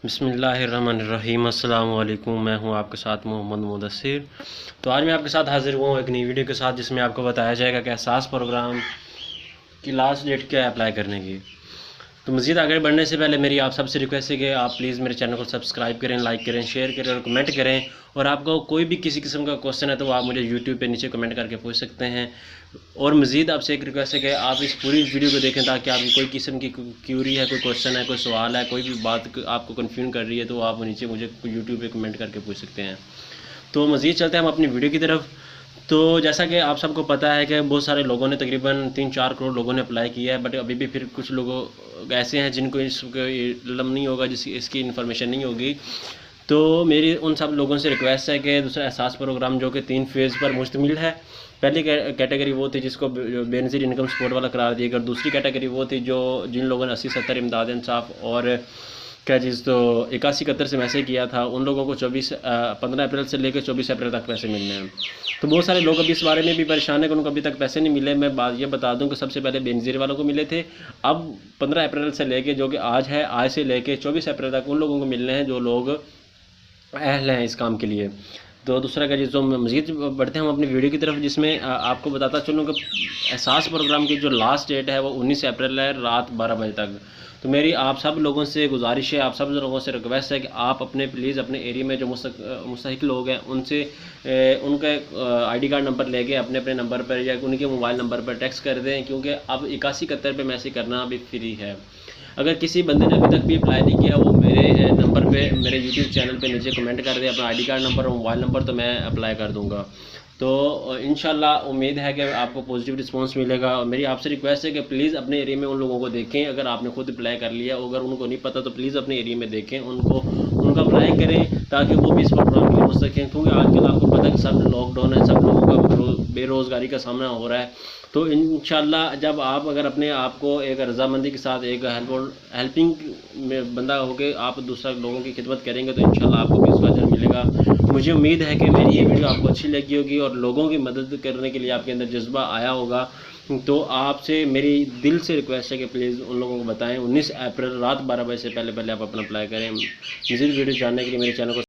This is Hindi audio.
बिस्मिल्लाहिर्रहमानिर्रहीम। अस्सलाम वालेकुम। मैं हूं आपके साथ मोहम्मद मुदस्सिर। तो आज मैं आपके साथ हाज़िर हुआ हूं एक नई वीडियो के साथ, जिसमें आपको बताया जाएगा कि एहसास प्रोग्राम की लास्ट डेट क्या है अप्लाई करने की। तो मज़ीद आगे बढ़ने से पहले मेरी आप सबसे रिक्वेस्ट है कि आप प्लीज़ मेरे चैनल को सब्सक्राइब करें, लाइक करें, शेयर करें और कमेंट करें। और आपको कोई भी किसी किस्म का क्वेश्चन है तो आप मुझे यूट्यूब पे नीचे कमेंट करके पूछ सकते हैं। और मज़ीद आपसे एक रिक्वेस्ट है कि आप इस पूरी वीडियो को देखें, ताकि आपकी कोई किस्म की क्यूरी है, कोई क्वेश्चन है, कोई सवाल है, कोई भी बात आपको कन्फ्यूजन कर रही है तो आप नीचे मुझे यूट्यूब पे कमेंट करके पूछ सकते हैं। तो मज़ीद चलते हैं हम अपनी वीडियो की तरफ। तो जैसा कि आप सबको पता है कि बहुत सारे लोगों ने, तकरीबन 3-4 करोड़ लोगों ने अप्लाई किया है, बट अभी भी फिर कुछ लोगों ऐसे हैं जिनको इसका इल्म नहीं होगा, इसकी इन्फॉर्मेशन नहीं होगी। तो मेरी उन सब लोगों से रिक्वेस्ट है कि दूसरा एहसास प्रोग्राम जो कि 3 फेज़ पर मुश्तमिल है। पहली कैटेगरी वो थी जिसको बेनज़ीर इनकम सपोर्ट वाला करार दिया गया। दूसरी कैटेगरी वो थी जो जिन लोगों ने 80-70 इमदाद इंसाफ और क्या चीज़ तो 81-71 से मैसेज किया था, उन लोगों को 15 अप्रैल से लेकर 24 अप्रैल तक पैसे मिलने हैं। तो बहुत सारे लोग अभी इस बारे में भी परेशान है कि उनको अभी तक पैसे नहीं मिले। मैं बात ये बता दूं कि सबसे पहले बेनज़ीर वालों को मिले थे। अब 15 अप्रैल से लेके, जो कि आज है, आज से लेके 24 अप्रैल तक उन लोगों को मिलने हैं जो लोग अहल हैं इस काम के लिए। तो दूसरा का चीज़, तो मज़ीद बढ़ते हैं हम अपनी वीडियो की तरफ, जिसमें आपको बताता चलूँ कि एहसास प्रोग्राम की जो लास्ट डेट है वो 19 अप्रैल है, रात 12 बजे तक। तो मेरी आप सब लोगों से गुजारिश है, आप सब लोगों से रिक्वेस्ट है कि आप अपने प्लीज़ अपने एरिया में जो मुस्तहिक लोग हैं उनसे उनका ID कार्ड नंबर लेके अपने अपने नंबर पर या उनके मोबाइल नंबर पर टेक्स्ट कर दें, क्योंकि अब 81-71 पे मैसेज करना अभी फ्री है। अगर किसी बंदे ने अभी तक भी अप्लाई नहीं किया, वो मेरे नंबर पे, मेरे यूट्यूब चैनल पे नीचे कमेंट कर दे अपना ID कार्ड नंबर और मोबाइल नंबर, तो मैं अप्लाई कर दूँगा। तो इंशाल्लाह उम्मीद है कि आपको पॉजिटिव रिस्पांस मिलेगा। और मेरी आपसे रिक्वेस्ट है कि प्लीज़ अपने एरिया में उन लोगों को देखें। अगर आपने खुद अप्लाई कर लिया, अगर उनको नहीं पता तो प्लीज़ अपने एरिया में देखें, उनका अप्लाई करें, ताकि वो भी इस प्रोग्राम के लिए हो सकें। क्योंकि आजकल आपको पता है कि सब लॉकडाउन है, सब लोगों का बेरोज़गारी का सामना हो रहा है। तो इंशाल्लाह जब आप अगर अपने आप को एक रज़ामंदी के साथ एक हेल्पिंग में बंदा होकर आप दूसरा लोगों की खिदमत करेंगे, तो इंशाल्लाह आपको भी उसका अजर मिलेगा। मुझे उम्मीद है कि मेरी ये वीडियो आपको अच्छी लगी होगी और लोगों की मदद करने के लिए आपके अंदर जज्बा आया होगा। तो आपसे मेरी दिल से रिक्वेस्ट है कि प्लीज़ उन लोगों को बताएं 19 अप्रैल रात 12 बजे से पहले पहले आप अपना अप्लाई करें। मज़ीद वीडियो जानने के लिए मेरे चैनल को